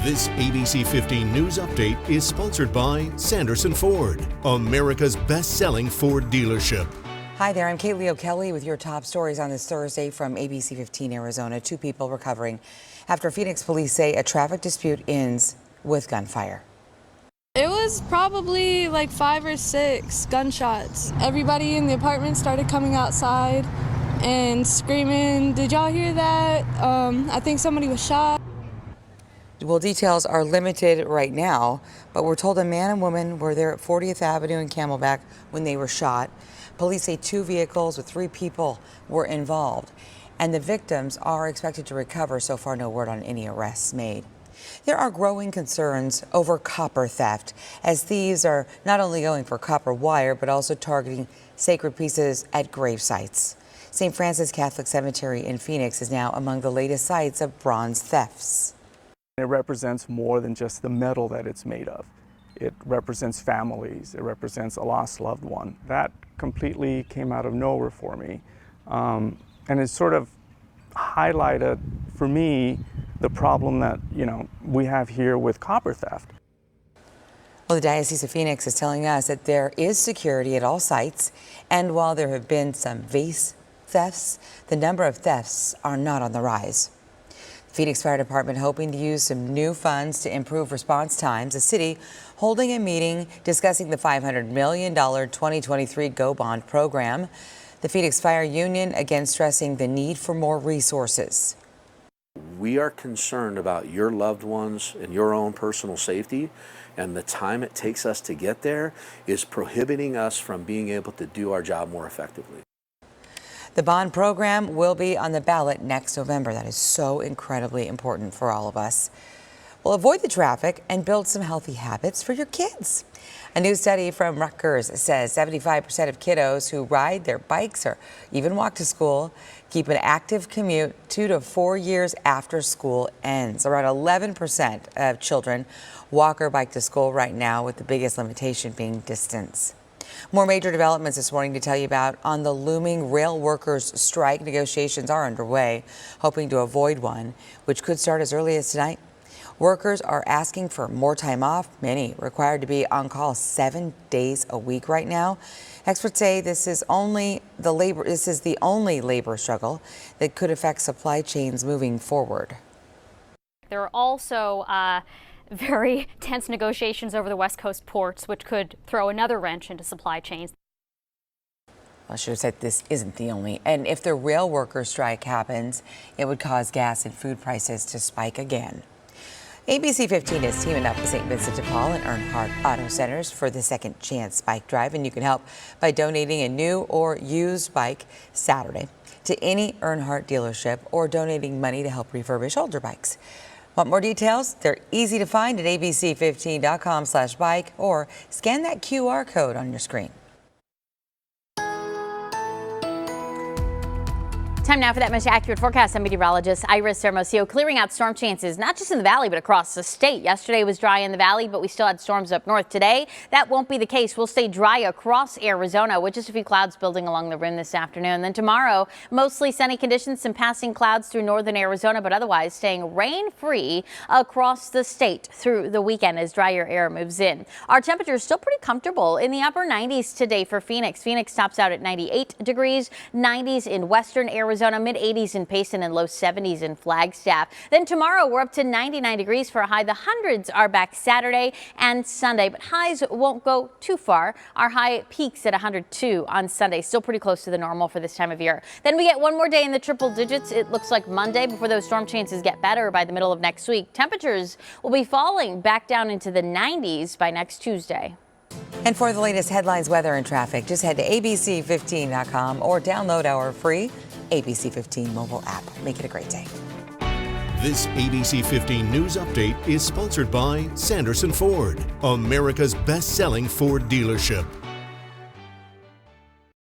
This ABC 15 News Update is sponsored by Sanderson Ford, America's best-selling Ford dealership. Hi there, I'm Kaylee O'Kelly with your top stories on this Thursday from ABC15 Arizona. 2 people recovering after Phoenix police say a traffic dispute ends with gunfire. It was probably like 5 or 6 gunshots. Everybody in the apartment started coming outside and screaming, "Did y'all hear that? I think somebody was shot." Well, details are limited right now, but we're told a man and woman were there at 40th Avenue and Camelback when they were shot. Police say 2 vehicles with 3 people were involved, and the victims are expected to recover. So far, no word on any arrests made. There are growing concerns over copper theft, as thieves are not only going for copper wire, but also targeting sacred pieces at grave sites. St. Francis Catholic Cemetery in Phoenix is now among the latest sites of bronze thefts. It represents more than just the metal that it's made of. It represents families. It represents a lost loved one. That completely came out of nowhere for me. And it sort of highlighted for me the problem that, we have here with copper theft. Well, the Diocese of Phoenix is telling us that there is security at all sites, and while there have been some vase thefts, the number of thefts are not on the rise. Phoenix Fire Department hoping to use some new funds to improve response times. The city holding a meeting discussing the $500 million 2023 Go Bond program. The Phoenix Fire Union again stressing the need for more resources. We are concerned about your loved ones and your own personal safety, and the time it takes us to get there is prohibiting us from being able to do our job more effectively. The bond program will be on the ballot next November. That is so incredibly important for all of us. Well, avoid the traffic and build some healthy habits for your kids. A new study from Rutgers says 75% of kiddos who ride their bikes or even walk to school keep an active commute 2 to 4 years after school ends. Around 11% of children walk or bike to school right now, with the biggest limitation being distance. More major developments this morning to tell you about on the looming rail workers' strike. Negotiations are underway, hoping to avoid one, which could start as early as tonight. Workers are asking for more time off, many required to be on call 7 days a week right now. Experts say this is the only labor struggle that could affect supply chains moving forward. There are also very tense negotiations over the West Coast ports, which could throw another wrench into supply chains. I should have said this isn't the only. And if the rail workers' strike happens, it would cause gas and food prices to spike again. ABC 15 is teaming up with St. Vincent de Paul and Earnhardt Auto Centers for the Second Chance Bike Drive, and you can help by donating a new or used bike Saturday to any Earnhardt dealership or donating money to help refurbish older bikes. Want more details? They're easy to find at abc15.com/bike or scan that QR code on your screen. Time now for that most accurate forecast. I'm meteorologist Iris Hermosillo. Clearing out storm chances, not just in the valley, but across the state. Yesterday was dry in the valley, but we still had storms up north. Today, that won't be the case. We'll stay dry across Arizona with just a few clouds building along the rim this afternoon. Then tomorrow, mostly sunny conditions, some passing clouds through northern Arizona, but otherwise staying rain-free across the state through the weekend as drier air moves in. Our temperature is still pretty comfortable in the upper 90s today for Phoenix. Phoenix tops out at 98 degrees, 90s in western Arizona, mid-80s in Payson, and low 70s in Flagstaff. Then tomorrow we're up to 99 degrees for a high. The hundreds are back Saturday and Sunday, but highs won't go too far. Our high peaks at 102 on Sunday, still pretty close to the normal for this time of year. Then we get one more day in the triple digits. It looks like Monday before those storm chances get better by the middle of next week. Temperatures will be falling back down into the 90s by next Tuesday. And for the latest headlines, weather, and traffic, just head to abc15.com or download our free ABC15 mobile app. Make it a great day. This ABC 15 News Update is sponsored by Sanderson Ford, America's best-selling Ford dealership.